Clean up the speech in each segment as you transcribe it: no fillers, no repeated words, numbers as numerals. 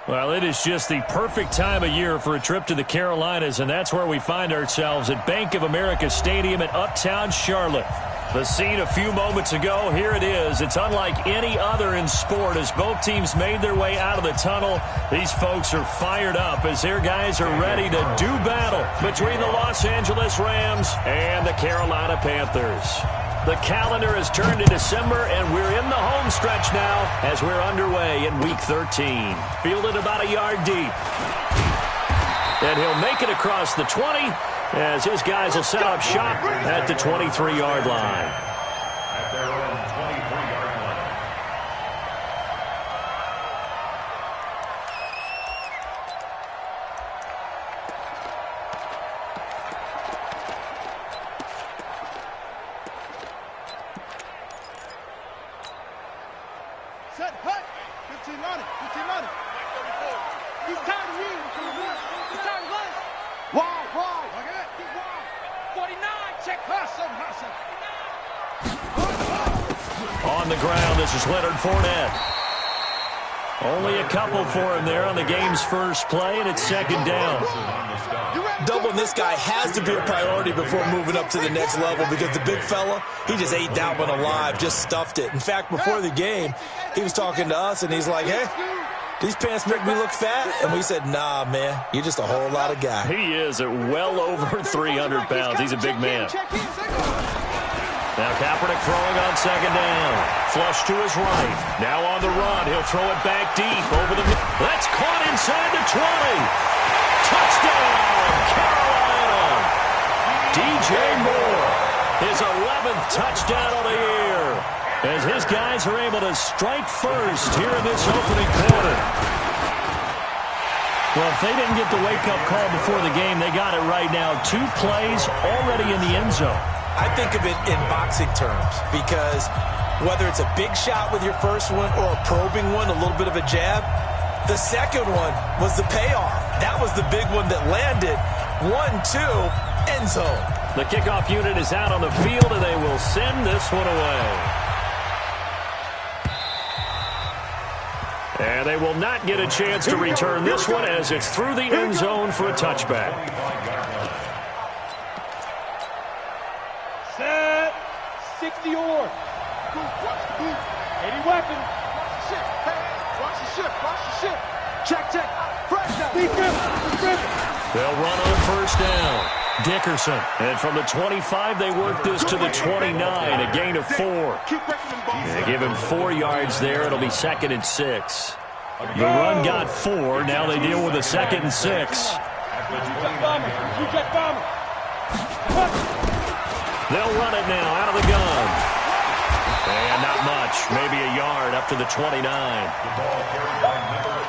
Well, it is just the perfect time of year for a trip to the Carolinas, and that's where we find ourselves at Bank of America Stadium in Uptown Charlotte. The scene a few moments ago, here it is. It's unlike any other in sport as both teams made their way out of the tunnel. These folks are fired up as their guys are ready to do battle between the Los Angeles Rams and the Carolina Panthers. The calendar has turned to December, and we're in the home stretch now as we're underway in Week 13. Fielded about a yard deep. And he'll make it across the 20 as his guys will set up shop at the 23-yard line. At their own 23-yard line. Set, hut. 15 on it. 15 on it. He's tired of you. He's tired of us. Wide. Look at it. Keep wide. 49. Check. Hustle. On the ground, this is Leonard Fournette. Only a couple for him there on the game's first play, and it's second down. Doubling this guy has to be a priority before moving up to the next level because the big fella, he just ate that one alive, just stuffed it. In fact, before the game, he was talking to us, and he's like, hey, these pants make me look fat? And we said, nah, man, you're just a whole lot of guy. He is at well over 300 pounds. He's a big man. Now Kaepernick throwing on second down. Flush to his right. Now on the run. He'll throw it back deep over the... That's caught inside the 20. Touchdown, Carolina. DJ Moore, his 11th touchdown of the year, as his guys are able to strike first here in this opening quarter. Well, if they didn't get the wake-up call before the game, they got it right now. 2 plays already in the end zone. I think of it in boxing terms because whether it's a big shot with your first one or a probing one, a little bit of a jab, the second one was the payoff. That was the big one that landed. 1-2, end zone. The kickoff unit is out on the field, and they will send this one away. And they will not get a chance to return this one as it's through the end zone for a touchback. Set. 60 or. Any weapon. Watch the ship. Check. Fresh down. They'll run on first down. Dickerson. And from the 25, they work this to the 29, a gain of 4. They give him 4 yards there. It'll be 2nd and 6. The run got 4. Now they deal with a 2nd and 6. They'll run it now out of the gun. And not much. Maybe a yard up to the 29.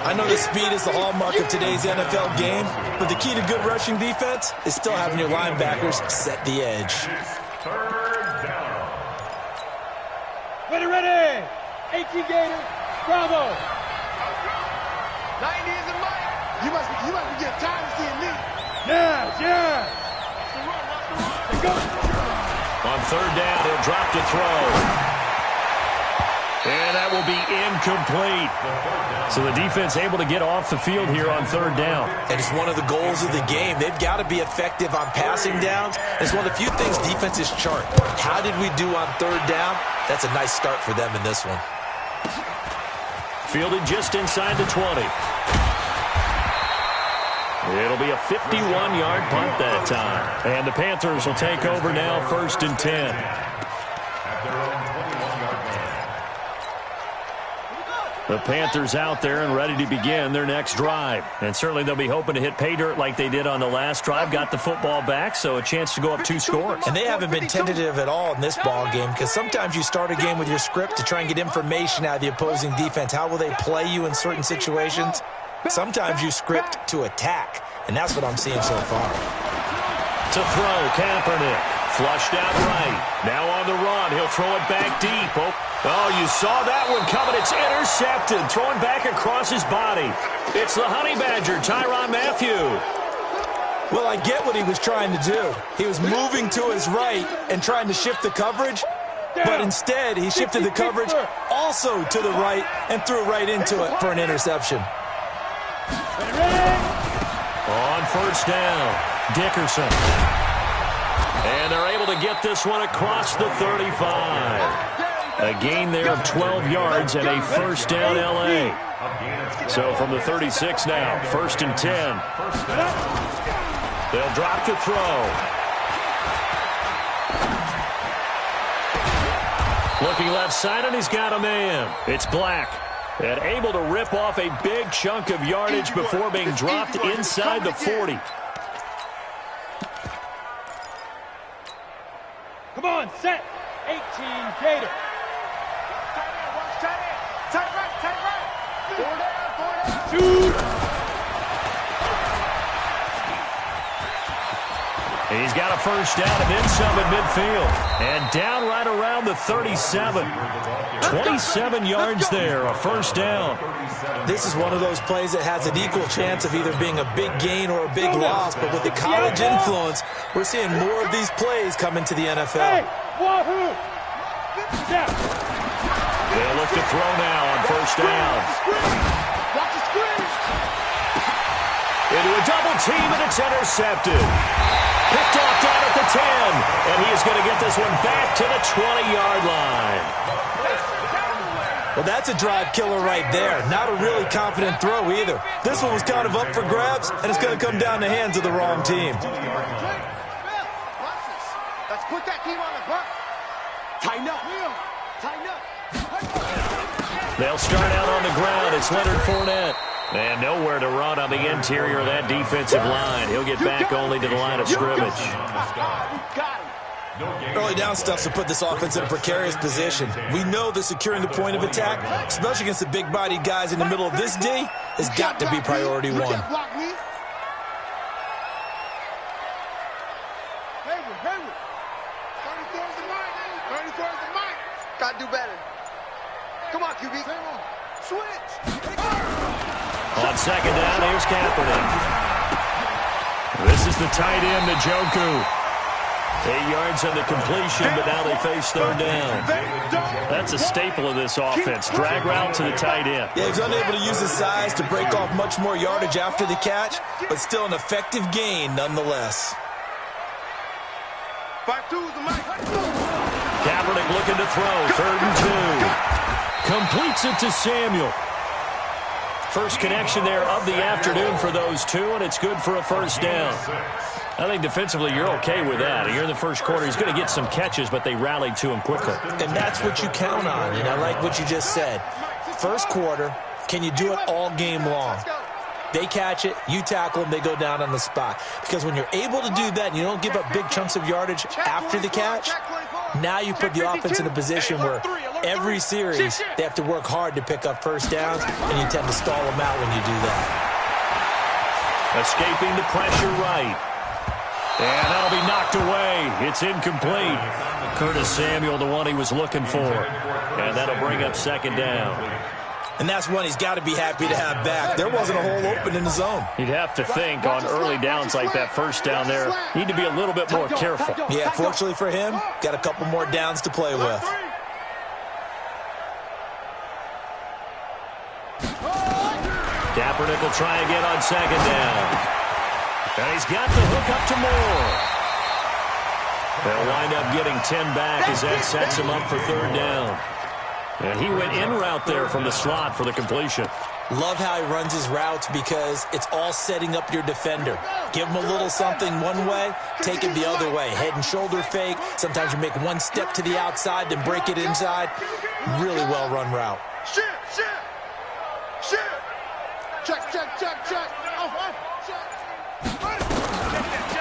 I know the speed is the hallmark of today's NFL game, but the key to good rushing defense is still having your linebackers set the edge. Ready. 18 Gators. Bravo. 90 is the mic. You must be getting tired of seeing me. Yes. On third down, he'll drop to throw. And that will be incomplete. So the defense able to get off the field here on third down. And it's one of the goals of the game. They've got to be effective on passing downs. It's one of the few things defenses chart. How did we do on third down? That's a nice start for them in this one. Fielded just inside the 20. It'll be a 51-yard punt that time. And the Panthers will take over now, 1st and 10. The Panthers out there and ready to begin their next drive. And certainly they'll be hoping to hit pay dirt like they did on the last drive. Got the football back, so a chance to go up 2 scores. And they haven't been tentative at all in this ball game because sometimes you start a game with your script to try and get information out of the opposing defense. How will they play you in certain situations? Sometimes you script to attack, and that's what I'm seeing so far. To throw, Kaepernick. Flushed out right. Now on the run. He'll throw it back deep. Oh, you saw that one coming. It's intercepted. Throwing back across his body. It's the Honey Badger, Tyrann Mathieu. Well, I get what he was trying to do. He was moving to his right and trying to shift the coverage, but instead he shifted the coverage also to the right and threw right into it for an interception. On first down, Dickerson. And they're able to get this one across the 35. A gain there of 12 yards and a first down L.A. So from the 36 now, 1st and 10. They'll drop to throw. Looking left side, and he's got a man. It's Black. And able to rip off a big chunk of yardage before being dropped inside the 40. Come on, set. 18 Gator. Tight right. Four down. Shoot. He's got a first down and then some at midfield. And down right around the 37. 27 yards there, a first down. This is one of those plays that has an equal chance of either being a big gain or a big loss, but with the college influence, we're seeing more of these plays come into the NFL. They'll look to throw now on first down. Into a double team, and it's intercepted. Picked off down at the 10, and he is going to get this one back to the 20-yard line. Well, that's a drive killer right there. Not a really confident throw either. This one was kind of up for grabs, and it's going to come down the hands of the wrong team. Let's put that team on the buck. Tighten up. Tighten up. They'll start out on the ground. It's Leonard Fournette. And nowhere to run on the interior of that defensive line. He'll get back only to the line of scrimmage. Early down stuff to put this offense in a precarious position. We know that securing the point of attack, especially against the big-bodied guys in the middle of this D, has got to be priority one. Hayward. 34's the mic. 34's the mic. Gotta do better. Come on, QB. Switch. On second down, here's Kaepernick. This is the tight end, Njoku. 8 yards on the completion, but now they face third down. That's a staple of this offense. Drag route to the tight end. Yeah, he's unable to use his size to break off much more yardage after the catch, but still an effective gain nonetheless. Kaepernick looking to throw. 3rd and 2. Completes it to Samuel. First connection there of the afternoon for those two, and it's good for a first down. I think defensively you're okay with that. Here in the first quarter, he's going to get some catches, but they rallied to him quickly. And that's what you count on, and I like what you just said. First quarter, can you do it all game long? They catch it, you tackle them, they go down on the spot. Because when you're able to do that and you don't give up big chunks of yardage after the catch, now you put the offense in a position where every series they have to work hard to pick up first downs, and you tend to stall them out when you do that. Escaping the pressure right. And that'll be knocked away. It's incomplete. Curtis Samuel, the one he was looking for. And that'll bring up second down. And that's one he's got to be happy to have back. There wasn't a hole open in the zone. You'd have to think on early downs like that first down there, need to be a little bit more careful. Yeah, fortunately for him, got a couple more downs to play with. Kaepernick will try again on second down. And he's got the hook up to Moore. They'll wind up getting 10 back as that sets him up for third down. And he went in route there from the slot for the completion. Love how he runs his routes because it's all setting up your defender. Give him a little something one way, take it the other way. Head and shoulder fake. Sometimes you make one step to the outside, then break it inside. Really well run route. Check.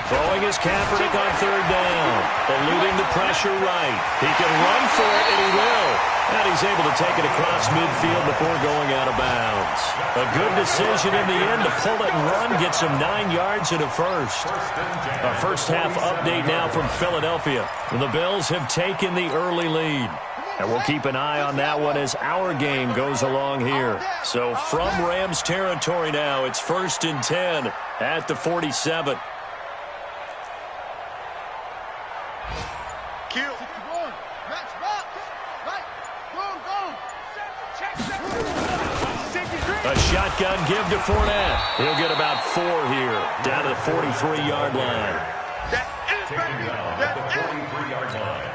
Throwing his Kaepernick on third down. Eluding the pressure right. He can run for it, and he will. And he's able to take it across midfield before going out of bounds. A good decision in the end to pull it and run, gets him 9 yards and a first. A first half update now from Philadelphia. The Bills have taken the early lead. And we'll keep an eye on that one as our game goes along here. So from Rams territory now, it's 1st and 10 at the 47. A shotgun give to Fournette. He'll get about 4 here, down to the 43-yard line. That is the 43-yard line.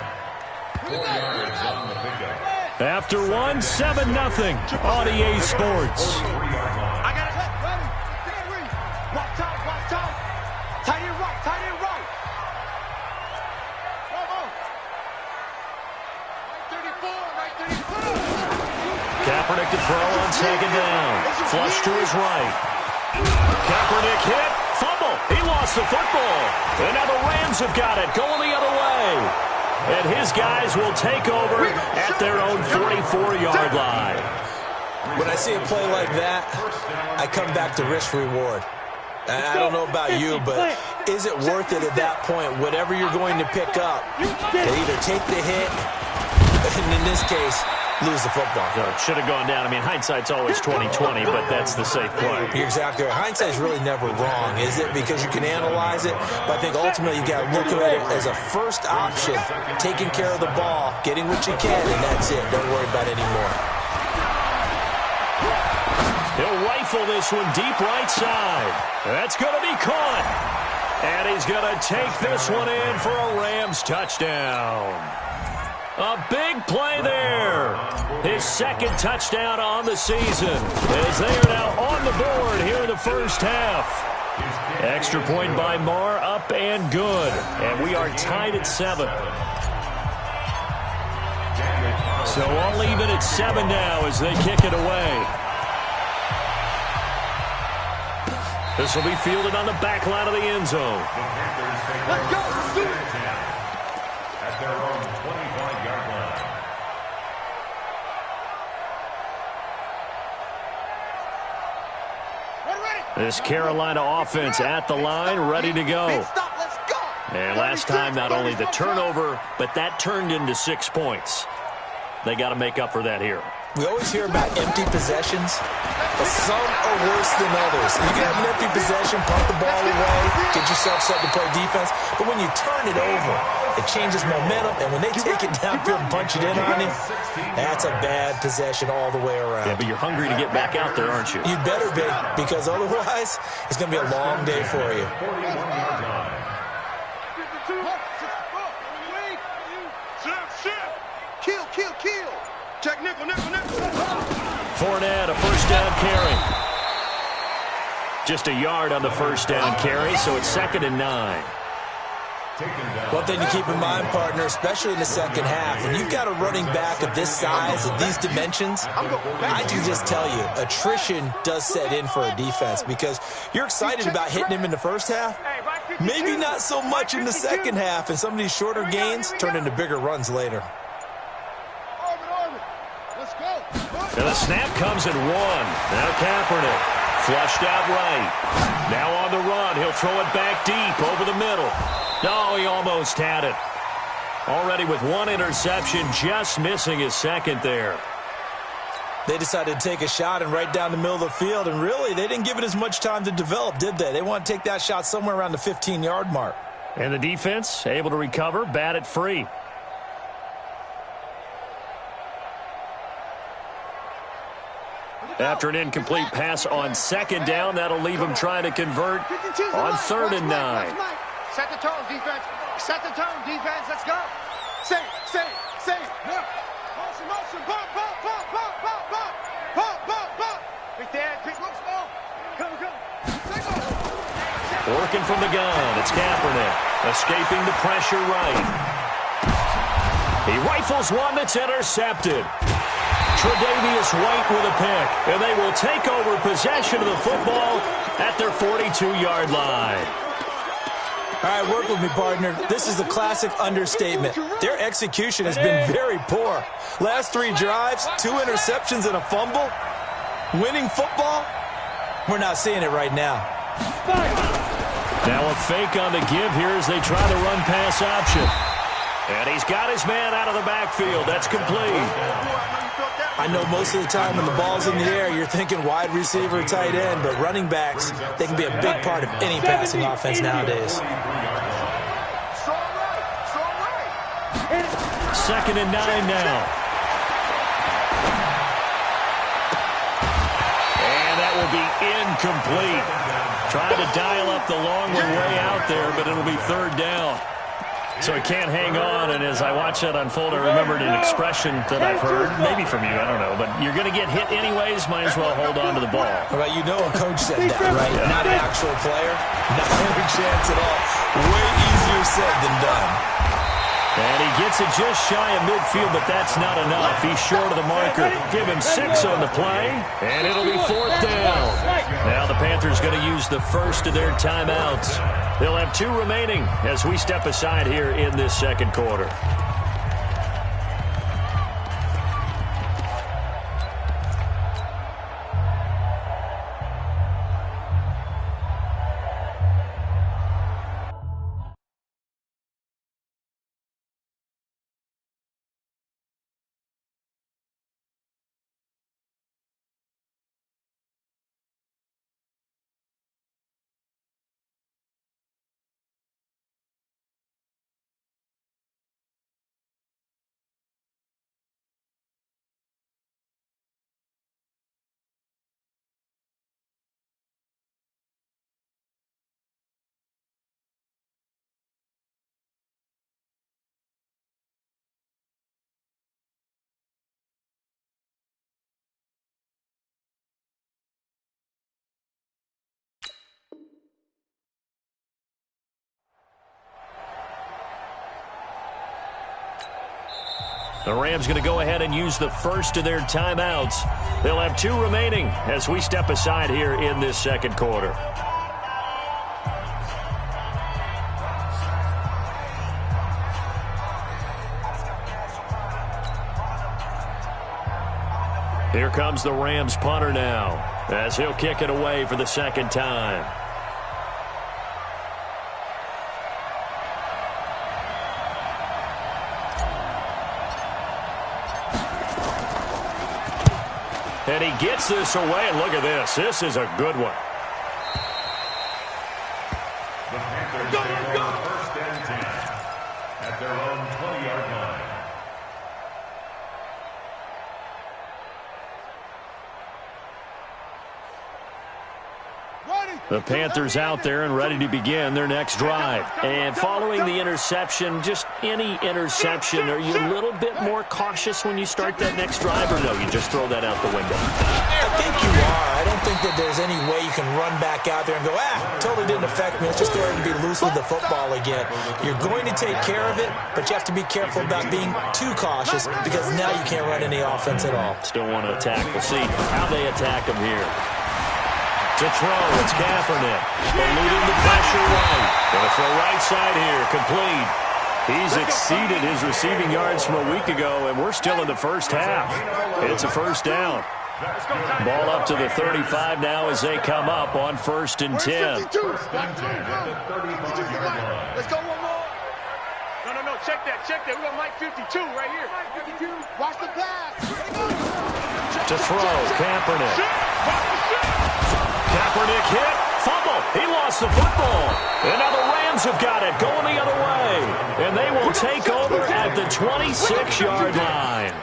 4 yards on the pickup. After 1-7-0 on EA Sports. I got it. Ready. Watch out. Tight end right. Bravo. Right 34. Kaepernick to throw on second down. Flush to his right. Kaepernick hit. Fumble. He lost the football. And now the Rams have got it, going the other way. And his guys will take over at their own 44-yard line. When I see a play like that, I come back to risk-reward. I don't know about you, but is it worth it at that point, whatever you're going to pick up, to either take the hit, and in this case, lose the football? No, it should have gone down. I mean, hindsight's always 20/20, but that's the safe play. You're exactly right. Hindsight's really never wrong, is it? Because you can analyze it, but I think ultimately you got to look at it as a first option, taking care of the ball, getting what you can, and that's it. Don't worry about it anymore. He'll rifle this one deep right side. That's going to be caught. And he's going to take this one in for a Rams touchdown. A big play there. His second touchdown on the season as they are now on the board here in the first half. Extra point by Marr, up and good. And we are tied at 7. So all even at 7 now as they kick it away. This will be fielded on the back line of the end zone. Let's go. At their own 25-yard line. This Carolina offense at the line, ready to go. And last time, not only the turnover, but that turned into 6 points. They got to make up for that here. We always hear about empty possessions, but some are worse than others. You can have an empty possession, pump the ball away, get yourself set to play defense, but when you turn it over, it changes momentum, and when they take it downfield and punch it in on him, that's a bad possession all the way around. Yeah, but you're hungry to get back out there, aren't you? You better be, because otherwise, it's going to be a long day for you. Kill. Check nickel. Fournette, a first down carry. Just a yard on the first down carry, so it's 2nd and 9. One thing to keep in mind, partner, especially in the second half, when you've got a running back of this size, of these dimensions, I can just tell you, attrition does set in for a defense because you're excited about hitting him in the first half, maybe not so much in the second half, and some of these shorter gains turn into bigger runs later. And the snap comes in 1. Now Kaepernick, flushed out right. Now on the run, he'll throw it back deep over the middle. No, he almost had it. Already with 1 interception, just missing his second there. They decided to take a shot and right down the middle of the field, and really, they didn't give it as much time to develop, did they? They want to take that shot somewhere around the 15-yard mark. And the defense able to recover, bat it free. After an incomplete pass on second down, that'll leave him trying to convert on 3rd and 9. Set the tone, defense. Let's go. Say. Yeah. Motion. Bump. Big dad, quick look, small. Come. Working from the gun, it's Kaepernick. Escaping the pressure right. He rifles one that's intercepted. Tre'Davious White with a pick, and they will take over possession of the football at their 42-yard line. All right, work with me, partner. This is a classic understatement. Their execution has been very poor. Last 3 drives, 2 interceptions and a fumble. Winning football? We're not seeing it right now. Now a fake on the give here as they try the run-pass option. And he's got his man out of the backfield. That's complete. I know most of the time when the ball's in the air, you're thinking wide receiver, tight end, but running backs, they can be a big part of any passing offense nowadays. 2nd and 9 now. And will be incomplete. Trying to dial up the long one way out there, but it'll be third down. So he can't hang on, and as I watch that unfold, I remembered an expression that I've heard, maybe from you, I don't know, but you're going to get hit anyways, might as well hold on to the ball. Well, you know a coach said that, right? Yeah. Not an actual player. Not every chance at all. Way easier said than done. And he gets it just shy of midfield, but that's not enough. He's short of the marker. Give him 6 on the play, and it'll be fourth down. Now the Panthers going to use the first of their timeouts. They'll have 2 remaining as we step aside here in this second quarter. The Rams going to go ahead and use the first of their timeouts. They'll have 2 remaining as we step aside here in this second quarter. Here comes the Rams punter now as he'll kick it away for the second time. And he gets this away, and look at this. This is a good one. The Panthers take over first and 10 at their own 20-yard line. The Panthers out there and ready to begin their next drive. And following the interception, just any interception, are you a little bit more cautious when you start that next drive, or no, you just throw that out the window? I think you are. I don't think that there's any way you can run back out there and go, totally didn't affect me. Let's just go ahead and be loose with the football again. You're going to take care of it, but you have to be careful about being too cautious because now you can't run any offense at all. Still want to attack. We'll see how they attack them here. To throw, it's Kaepernick. Eluding the pressure right. Going to throw right side here, complete. He's exceeded his receiving yards from a week ago, and we're still in the first half. It's a first down. Ball up to the 35 now as they come up on first and 10. Let's go one more. No, check that. We got Mike 52 right here. Watch the pass. To throw, Kaepernick. Kaepernick hit, fumble. He lost the football. And now the Rams have got it, going the other way. And they will take over at the 26-yard line.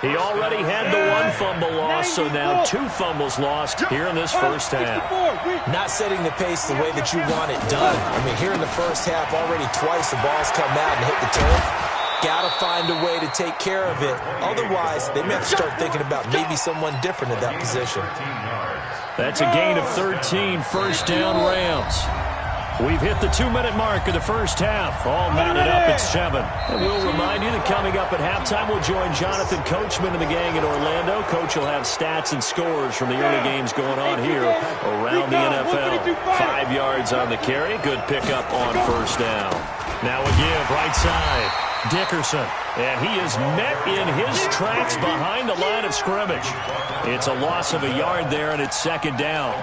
He already had the 1 fumble loss, so now 2 fumbles lost here in this first half. Not setting the pace the way that you want it done. I mean, here in the first half, already twice the ball's come out and hit the turf. Got to find a way to take care of it. Otherwise, they may have to start thinking about maybe someone different at that position. That's a gain of 13, first down Rams. We've hit the 2-minute mark of the first half. All mounted up at 7. And we'll remind you that coming up at halftime, we'll join Jonathan Coachman and the gang in Orlando. Coach will have stats and scores from the early games going on here around the NFL. 5 yards on the carry. Good pickup on first down. Now a give right side. Dickerson, and he is met in his tracks behind the line of scrimmage. It's a loss of a yard there, and it's second down.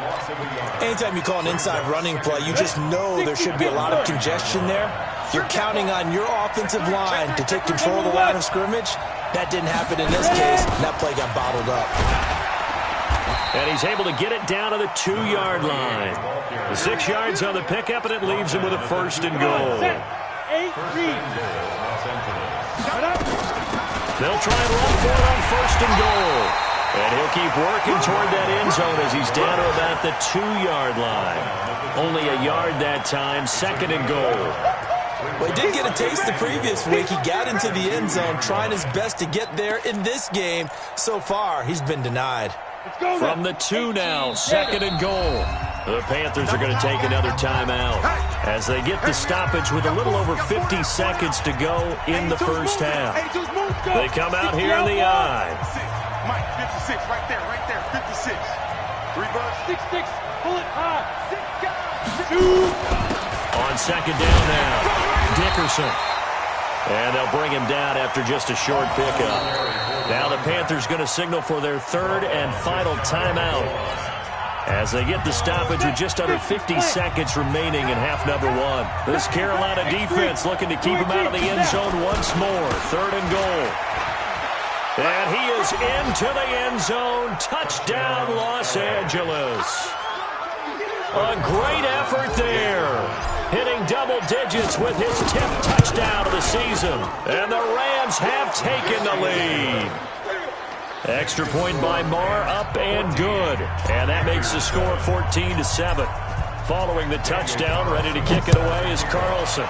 Anytime you call an inside running play, you just know there should be a lot of congestion there. You're counting on your offensive line to take control of the line of scrimmage. That didn't happen in this case. That play got bottled up. And he's able to get it down to the 2-yard line. The 6 yards on the pickup, and it leaves him with a first and goal. They'll try and run for it on first and goal. And he'll keep working toward that end zone as he's down to about the 2-yard line. Only a yard that time, 2nd and goal. Well, he did get a taste the previous week. He got into the end zone, trying his best to get there in this game. So far, he's been denied. From the 2 now, 2nd and goal. The Panthers are going to take another timeout as they get the stoppage with a little over 50 seconds to go in the first half. They come out here in the I. Mike, 56, right there, 56. 3 bucks. 6-6, pull it high. 2. On 2nd down now, Dickerson. And they'll bring him down after just a short pickup. Now the Panthers going to signal for their 3rd and final timeout as they get the stoppage with just under 50 seconds remaining in half number 1. This Carolina defense looking to keep him out of the end zone once more. 3rd and goal. And he is into the end zone. Touchdown, Los Angeles. A great effort there. Hitting double digits with his 10th touchdown of the season. And the Rams have taken the lead. Extra point by Marr, up and good. And that makes the score 14-7. Following the touchdown, ready to kick it away is Carlson.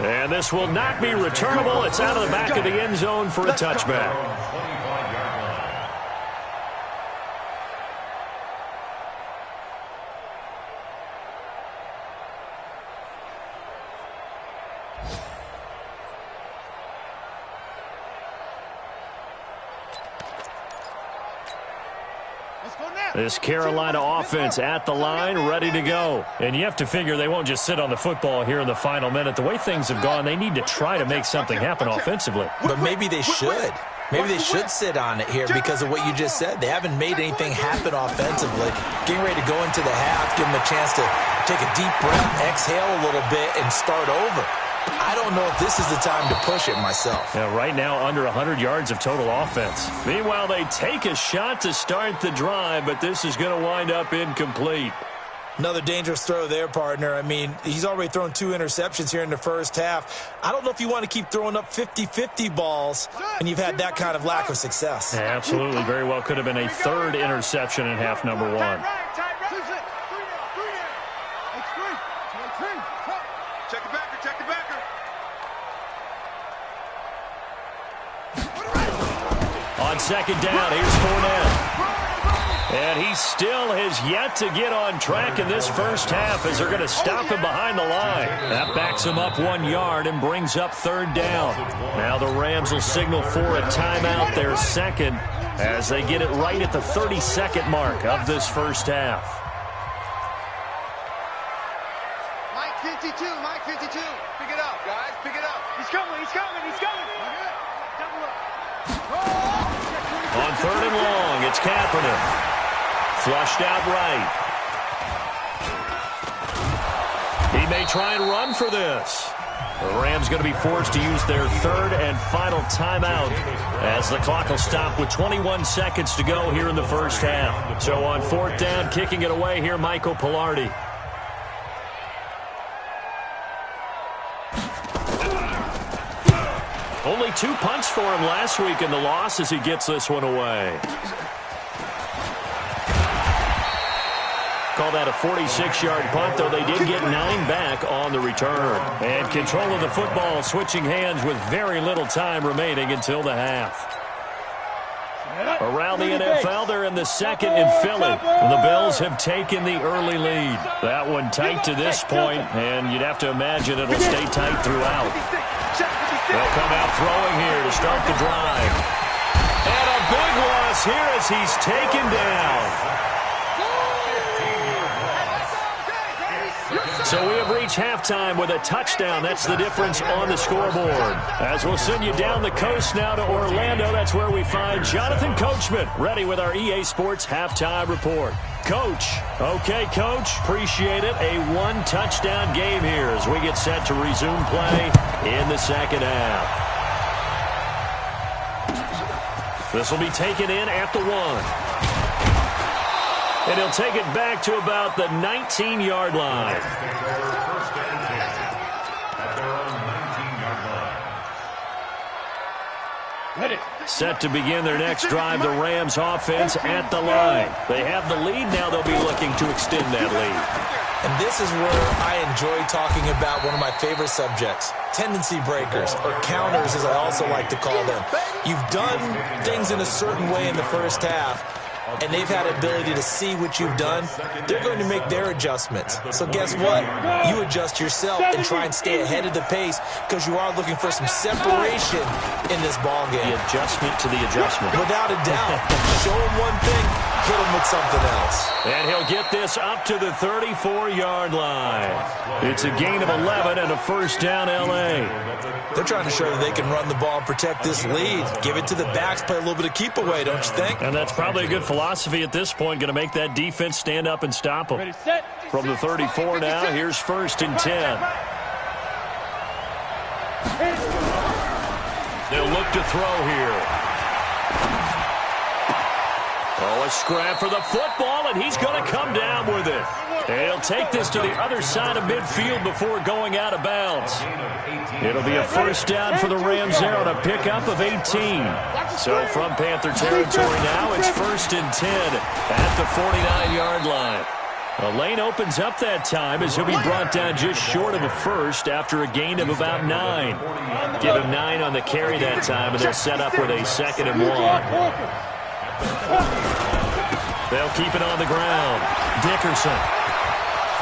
And this will not be returnable. It's out of the back of the end zone for a touchback. This Carolina offense at the line, ready to go. And you have to figure they won't just sit on the football here in the final minute. The way things have gone, they need to try to make something happen offensively. But maybe they should. Maybe they should sit on it here because of what you just said. They haven't made anything happen offensively. Getting ready to go into the half, give them a chance to take a deep breath, exhale a little bit, and start over. I don't know if this is the time to push it myself. Yeah, right now, under 100 yards of total offense. Meanwhile, they take a shot to start the drive, but this is going to wind up incomplete. Another dangerous throw there, partner. I mean, he's already thrown 2 interceptions here in the first half. I don't know if you want to keep throwing up 50-50 balls when you've had that kind of lack of success. Yeah, absolutely. Very well could have been a 3rd interception in half number 1. Check the backer, check the backer. On 2nd down, here's Fournette. And he still has yet to get on track in this first half as they're going to stop him behind the line. That backs him up 1 yard and brings up 3rd down. Now the Rams will signal for a timeout, their 2nd, as they get it right at the 30-second mark of this first half. Mike 52, Mike 52. Pick it up, guys, pick it up. He's coming, he's coming, he's coming. Double up. On 3rd and long, it's Kaepernick. Flushed out right. He may try and run for this. The Rams going to be forced to use their 3rd and final timeout as the clock will stop with 21 seconds to go here in the first half. So on 4th down, kicking it away here, Michael Pilardi. Only 2 punts for him last week in the loss as he gets this one away. Call that a 46-yard punt, though they did get 9 back on the return. And control of the football switching hands with very little time remaining until the half. Around the NFL, they're in the 2nd in Philly. The Bills have taken the early lead. That one tight to this point, and you'd have to imagine it'll stay tight throughout. They'll come out throwing here to start the drive. And a big loss here as he's taken down. So we have reached halftime with a touchdown. That's the difference on the scoreboard. As we'll send you down the coast now to Orlando, that's where we find Jonathan Coachman, ready with our EA Sports halftime report. Coach. Okay, Coach. Appreciate it. A 1-touchdown game here as we get set to resume play in the second half. This will be taken in at the 1. And he'll take it back to about the 19-yard line. Set to begin their next drive, the Rams offense at the line. They have the lead. Now they'll be looking to extend that lead. And this is where I enjoy talking about one of my favorite subjects, tendency breakers, or counters as I also like to call them. You've done things in a certain way in the first half, and they've had the ability to see what you've done. They're going to make their adjustments. So guess what? You adjust yourself and try and stay ahead of the pace because you are looking for some separation in this ball game. The adjustment to the adjustment. Without a doubt. Show him one thing, hit him with something else. And he'll get this up to the 34-yard line. It's a gain of 11 and a first down, L.A. They're trying to show that they can run the ball and protect this lead. Give it to the backs, play a little bit of keep away, don't you think? And that's probably a good philosophy at this point, going to make that defense stand up and stop them. From the 34 now, here's 1st and 10. They'll look to throw here. Oh, a scrap for the football, and he's going to come down with it. And he'll take this to the other side of midfield before going out of bounds. It'll be a first down for the Rams there on a pickup of 18. So from Panther territory now, it's 1st and 10 at the 49-yard line. The lane opens up that time as he'll be brought down just short of a first after a gain of about 9. Give him 9 on the carry that time, and they're set up with a 2nd and 1. They'll keep it on the ground. Dickerson.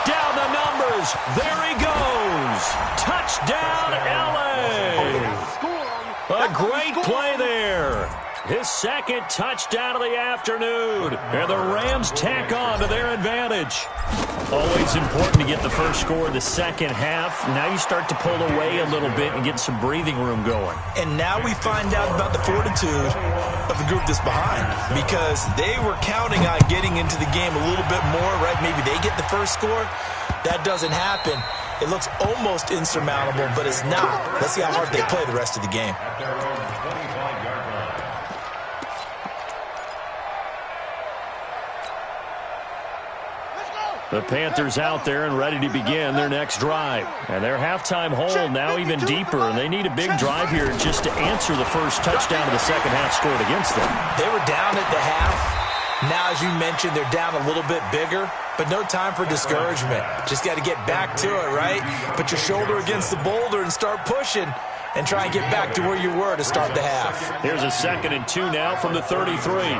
Down the numbers. There he goes. Touchdown, L.A. A great play there. His 2nd touchdown of the afternoon. And the Rams tack on to their advantage. Always important to get the first score of the second half. Now you start to pull away a little bit and get some breathing room going. And now we find out about the fortitude of the group that's behind, because they were counting on getting into the game a little bit more, right? Maybe they get the first score. That doesn't happen. It looks almost insurmountable, but it's not. Let's see how hard they play the rest of the game. The Panthers out there and ready to begin their next drive. And their halftime hole now even deeper. And they need a big drive here just to answer the first touchdown of the second half scored against them. They were down at the half. Now, as you mentioned, they're down a little bit bigger. But no time for discouragement. Just got to get back to it, right? Put your shoulder against the boulder and start pushing. And try and get back to where you were to start the half. Here's a 2nd and 2 now from the 33.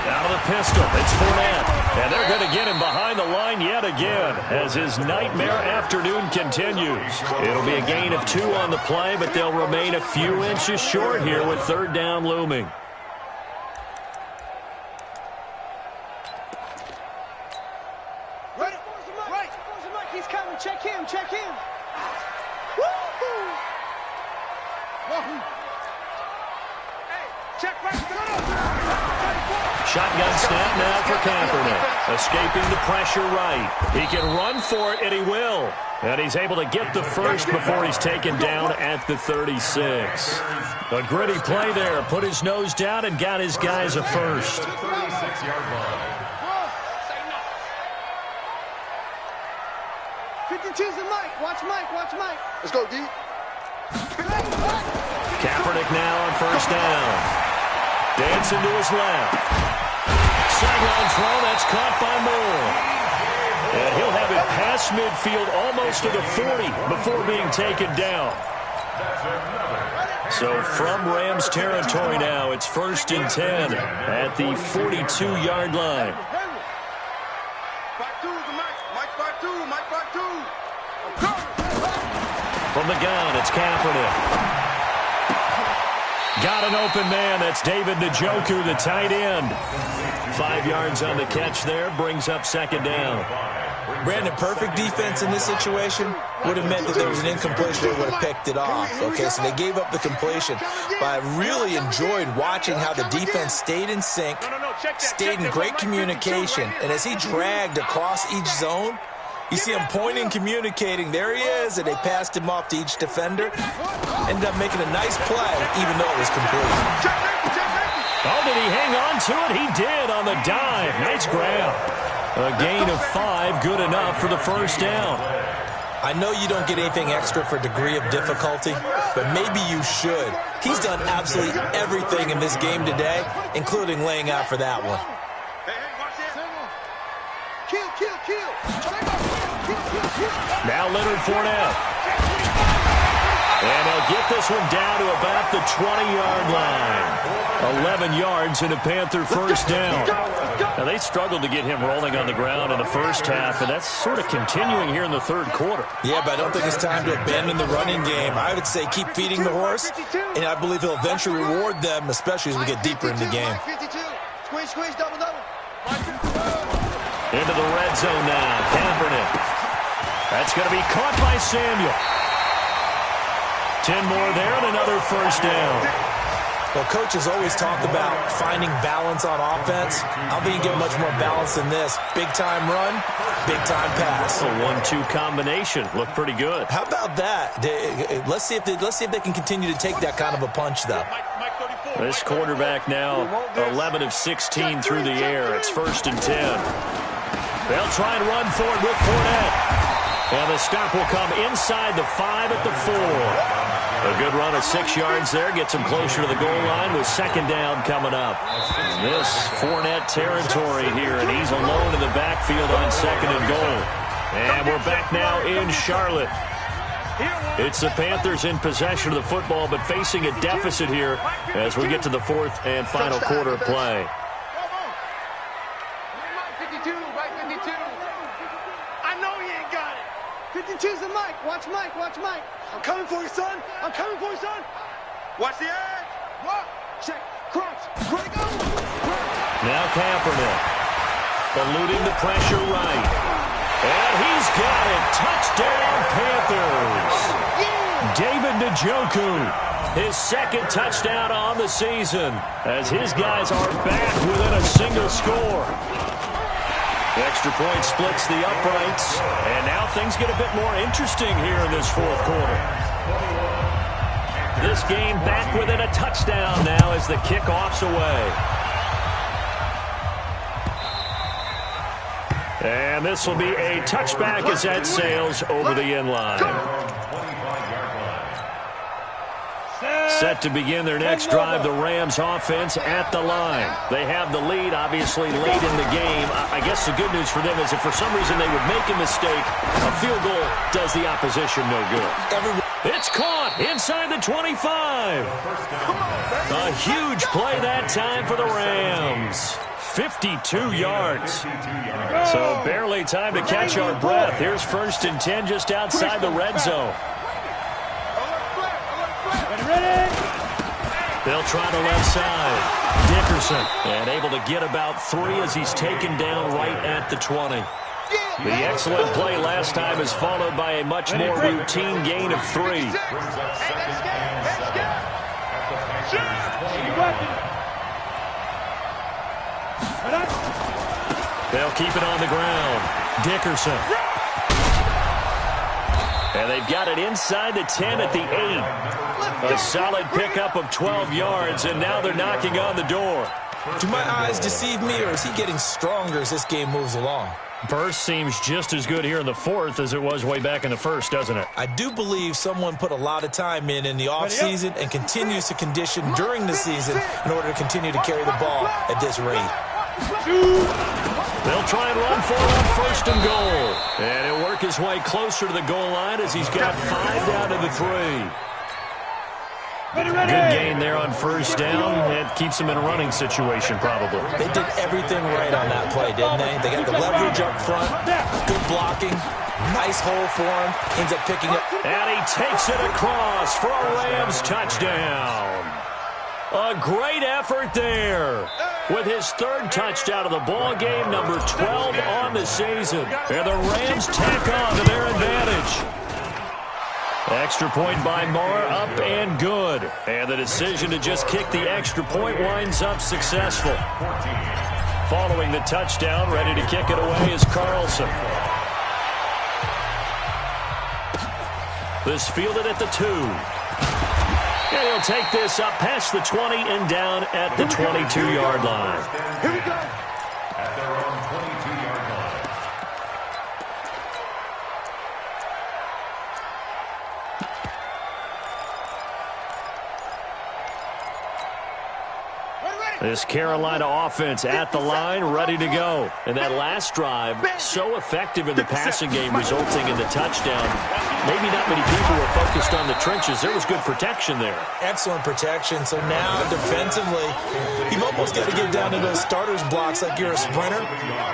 Out of the pistol, it's Fournette. And they're going to get him behind the line yet again as his nightmare afternoon continues. It'll be a gain of 2 on the play, but they'll remain a few inches short here with 3rd down looming. Right. He's coming. Check him. Woo-hoo. Check right. Shotgun snap now for Kaepernick. Escaping the pressure right. He can run for it, and he will. And he's able to get the first before he's taken down at the 36. A gritty play there. Put his nose down and got his guys a first. 52's a Mike. Watch Mike. Let's go, D. Kaepernick now on first down. Dancing to his left. Sideline throw, that's caught by Moore. And he'll have it past midfield almost to the 40 before being taken down. So from Rams territory now, it's 1st and 10 at the 42-yard line. From the gun, it's Kaepernick. Got an open man. That's David Njoku, the tight end. 5 yards on the catch there. Brings up 2nd down. Brandon, perfect defense in this situation would have meant that there was an incompletion. They would have picked it off. Okay, so they gave up the completion. But I really enjoyed watching how the defense stayed in sync, stayed in great communication. And as he dragged across each zone, you see him pointing, communicating. There he is, and they passed him off to each defender. Ended up making a nice play, even though it was complete. Oh, did he hang on to it? He did on the dive. Nice grab. A gain of 5, good enough for the first down. I know you don't get anything extra for degree of difficulty, but maybe you should. He's done absolutely everything in this game today, including laying out for that one. Now Leonard Fournette. And he'll get this one down to about the 20-yard line. 11 yards and a Panther first down. Now, they struggled to get him rolling on the ground in the first half, and that's sort of continuing here in the third quarter. Yeah, but I don't think it's time to abandon the running game. I would say keep feeding the horse, and I believe he'll eventually reward them, especially as we get deeper in the game. Into the red zone now. Kaepernick. That's going to be caught by Samuel. 10 more there and another first down. Well, coaches always talk about finding balance on offense. I don't think you get much more balance than this. Big-time run, big-time pass. A 1-2 combination. Looked pretty good. How about that? Let's see if they can continue to take that kind of a punch, though. This quarterback now 11 of 16 through the air. It's 1st and 10. They'll try and run for it with Fournette. And the stop will come inside the 5 at the 4. A good run of 6 yards there. Gets him closer to the goal line with second down coming up. This Fournette territory here, and he's alone in the backfield on second and goal. And we're back now in Charlotte. It's the Panthers in possession of the football, but facing a deficit here as we get to the 4th and final quarter of play. 52, right 52. I know he ain't got it. 52's the Mike. Watch Mike, watch Mike. I'm coming for you, son. I'm coming for you, son. Watch the edge. What? Check. Crunch. Ready, go. Now Kaepernick. Eluding the pressure right. And he's got it. Touchdown, Panthers. Yeah. David Njoku. His second touchdown on the season as his guys are back within a single score. The extra point splits the uprights, and now things get a bit more interesting here in this 4th quarter. This game back within a touchdown now as the kickoff's away. And this will be a touchback as that sails over the end line. Set to begin their next drive, the Rams offense at the line. They have the lead, obviously, late in the game. I guess the good news for them is if for some reason they would make a mistake, a field goal does the opposition no good. It's caught inside the 25. A huge play that time for the Rams. 52 yards. So barely time to catch our breath. Here's 1st and 10 just outside the red zone. They'll try the left side. Dickerson, and able to get about 3 as he's taken down right at the 20. The excellent play last time is followed by a much more routine gain of 3. They'll keep it on the ground. Dickerson. And they've got it inside the 10 at the 8. A solid pickup of 12 yards, and now they're knocking on the door. Do my eyes deceive me, or is he getting stronger as this game moves along? Burst seems just as good here in the 4th as it was way back in the 1st, doesn't it? I do believe someone put a lot of time in the offseason and continues to condition during the season in order to continue to carry the ball at this rate. They'll try and run for it on 1st and goal. And he'll work his way closer to the goal line as he's got 5 down to the 3. Good gain there on 1st down. It keeps him in a running situation, probably. They did everything right on that play, didn't they? They got the leverage up front, good blocking, nice hole for him, ends up picking up. And he takes it across for a Rams touchdown. A great effort there with his 3rd touchdown of the ball game, number 12 on the season. And the Rams tack on to their advantage. Extra point by Marr, up and good. And the decision to just kick the extra point winds up successful. Following the touchdown, ready to kick it away is Carlson. This fielded at the 2. And he'll take this up past the 20 and down at the 22-yard line. Here we go. At their own 22-yard line. This Carolina offense at the line, ready to go. And that last drive, so effective in the passing game, resulting in the touchdown. Maybe not many people were focused on the trenches. There was good protection there. Excellent protection. So now, defensively, you've almost got to get down to those starters blocks like you're a sprinter.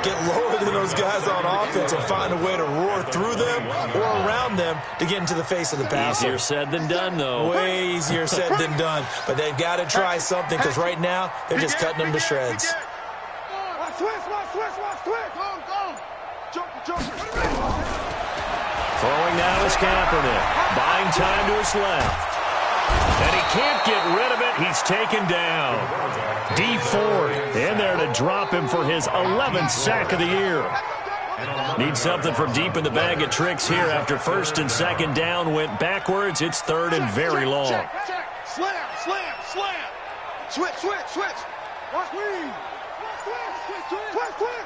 Get lower than those guys on offense and find a way to roar through them or around them to get into the face of the passer. Easier said than done, though. Way easier said than done. But they've got to try something because right now, they're just cutting them to shreds. Throwing now is Kaepernick. Buying time to his left. And he can't get rid of it. He's taken down. D Ford in there to drop him for his 11th sack of the year. Need something from deep in the bag of tricks here after first and second down went backwards. It's third and very long. Slam, slam, slam. Switch, switch, switch. Watch me. Switch.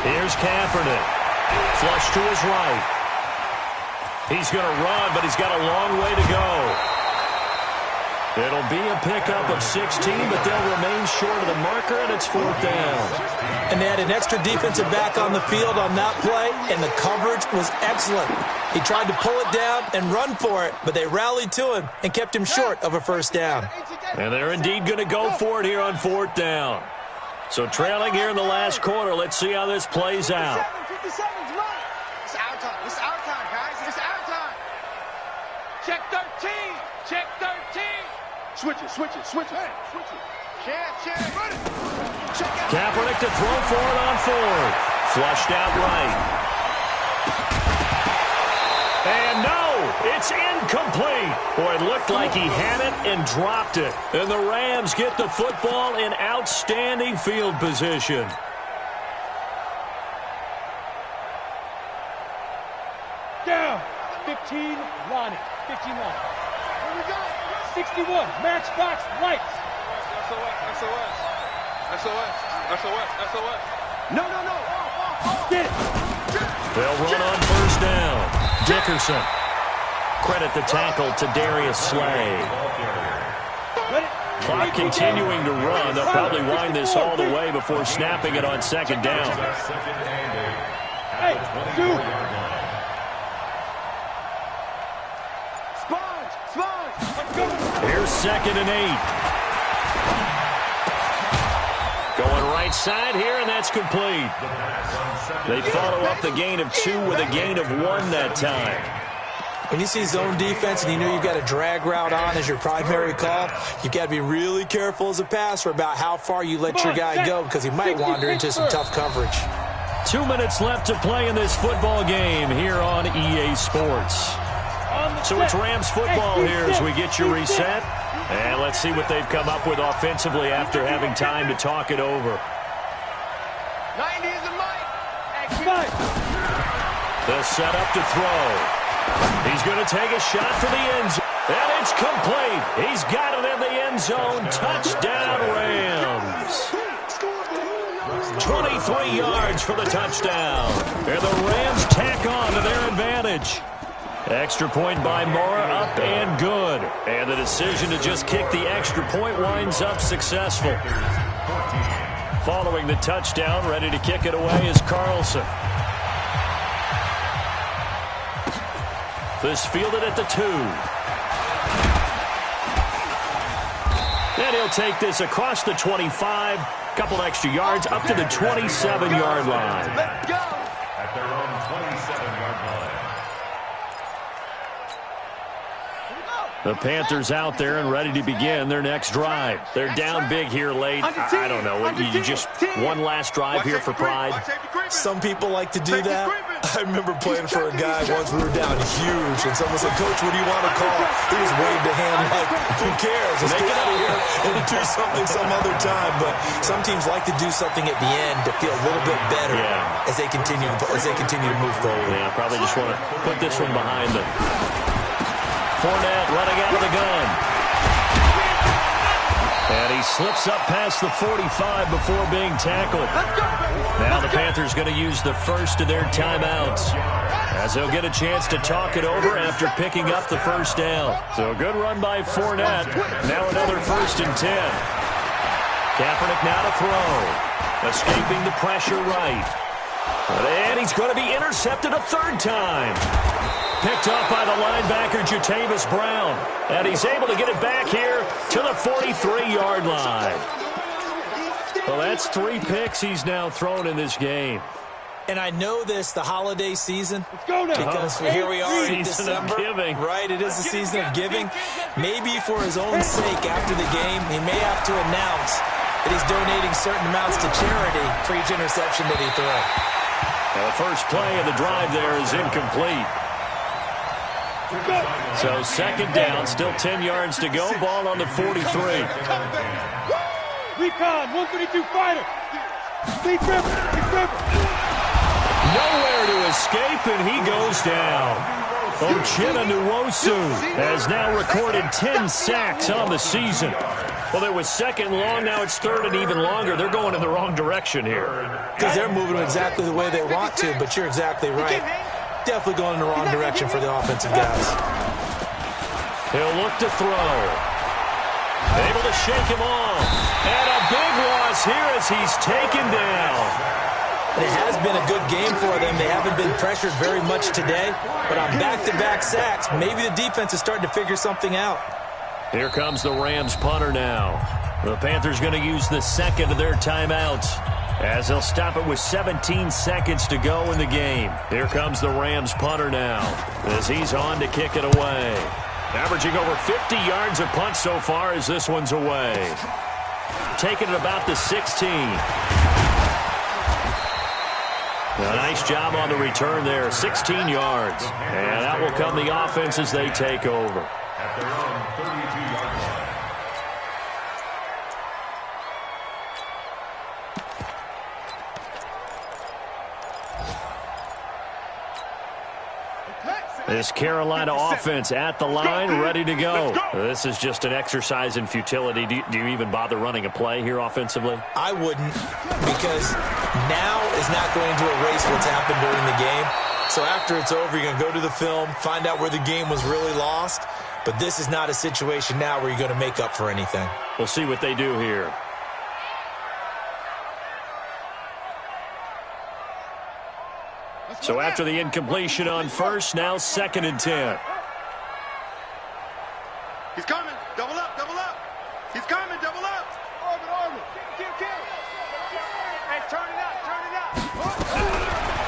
Here's Kaepernick. Flush to his right. He's going to run, but he's got a long way to go. It'll be a pickup of 16, but they'll remain short of the marker, and it's fourth down. And they had an extra defensive back on the field on that play, and the coverage was excellent. He tried to pull it down and run for it, but they rallied to him and kept him short of a first down. And they're indeed going to go for it here on fourth down. So trailing here in the last quarter, let's see how this plays out. It's our time. It's our time, guys. It's our time. Check 13. Check 13. Switch it. Switch it. Check. Run it. Kaepernick to throw for it on fourth. Flushed out right. And no, it's incomplete. Boy, it looked like he had it and dropped it. And the Rams get the football in outstanding field position. Down. 15, Lonnie. 15 Lonnie. Here we go. 61, matchbox lights. SOS. No. Get it. They'll run on first down. Dickerson. Credit the tackle to Darius Slay. Clock continuing to run. They'll probably wind this all the way before snapping it on second down. Hey, dude. Sponge. Here's second and 8. Going right side here, and that's complete. They follow up the gain of 2 with a gain of 1 that time. When you see zone defense and you know you've got a drag route on as your primary call, you've got to be really careful as a passer about how far you let your guy go because he might wander into some tough coverage. 2 minutes left to play in this football game here on EA Sports. So it's Rams football here as we get you reset. And let's see what they've come up with offensively after having time to talk it over. 90 is the mic. They'll set up to throw. He's going to take a shot for the end zone. And it's complete. He's got it in the end zone. Touchdown, Rams. 23 yards for the touchdown. And the Rams tack on to their advantage. Extra point by Mora, up and good. And the decision to just kick the extra point winds up successful. Following the touchdown, ready to kick it away is Carlson. This fielded at the 2. And he'll take this across the 25. Couple extra yards up to the 27-yard line. Let's go. At their own 27-yard line. The Panthers out there and ready to begin their next drive. They're down big here late. I don't know. You just one last drive here for pride. Some people like to do that. I remember playing for a guy once. We were down huge, and someone said, "Coach, what do you want to call?" He just waved a hand like, "Who cares? Let's get out of here and do something some other time." But some teams like to do something at the end to feel a little bit better as they continue to move forward. Yeah, probably just want to put this one behind them. Fournette running out of the gun. And he slips up past the 45 before being tackled. Now the Panthers going to use the first of their timeouts, as they'll get a chance to talk it over after picking up the first down. So a good run by Fournette. Now another 1st and 10. Kaepernick now to throw. Escaping the pressure right. And he's going to be intercepted a 3rd time. Picked up by the linebacker, Jatavis Brown. And he's able to get it back here to the 43-yard line. Well, that's 3 picks he's now thrown in this game. And I know this, the holiday season, Let's go now. because here we are in Season of December. giving. Right, it is the season of giving. Maybe for his own sake after the game, he may have to announce that he's donating certain amounts to charity for each interception that he threw. Now the first play of the drive there is incomplete. So 2nd down, still 10 yards to go. Ball on the 43. Recon, 132 fighter. Big River. Nowhere to escape, and he goes down. Uchenna Nwosu has now recorded 10 sacks on the season. Well, it was 2nd and long. Now it's 3rd and even longer. They're going in the wrong direction here. Because they're moving exactly the way they want to, but you're exactly right. Definitely going in the wrong direction for the offensive guys. He'll look to throw. Able to shake him off. And a big loss here as he's taken down. And it has been a good game for them. They haven't been pressured very much today, but on back-to-back sacks, maybe the defense is starting to figure something out. Here comes the Rams punter now. The Panthers going to use the 2nd of their timeouts, as they'll stop it with 17 seconds to go in the game. Here comes the Rams punter now, as he's on to kick it away. Averaging over 50 yards a punt so far as this one's away. Taking it about the 16. A nice job on the return there, 16 yards. And that will come the offense as they take over. At their own 32-yard line. This Carolina offense at the line, ready to go. This is just an exercise in futility. Do you even bother running a play here offensively? I wouldn't, because now is not going to erase what's happened during the game. So after it's over, you're going to go to the film, find out where the game was really lost. But this is not a situation now where you're going to make up for anything. We'll see what they do here. So after the incompletion on 1st, now 2nd and 10. He's coming. Double up, double up. He's coming, double up. Armor. Kill. Hey, turn it up.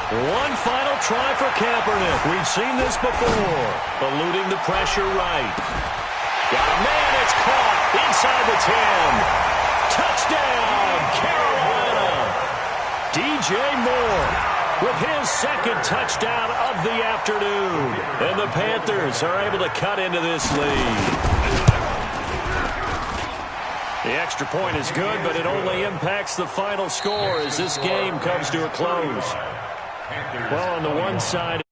One final try for Kaepernick. We've seen this before. Eluding the pressure right. Got a man, it's caught inside the 10. Touchdown, Carolina. DJ Moore with his 2nd touchdown of the afternoon. And the Panthers are able to cut into this lead. The extra point is good, but it only impacts the final score as this game comes to a close. Well, on the one side...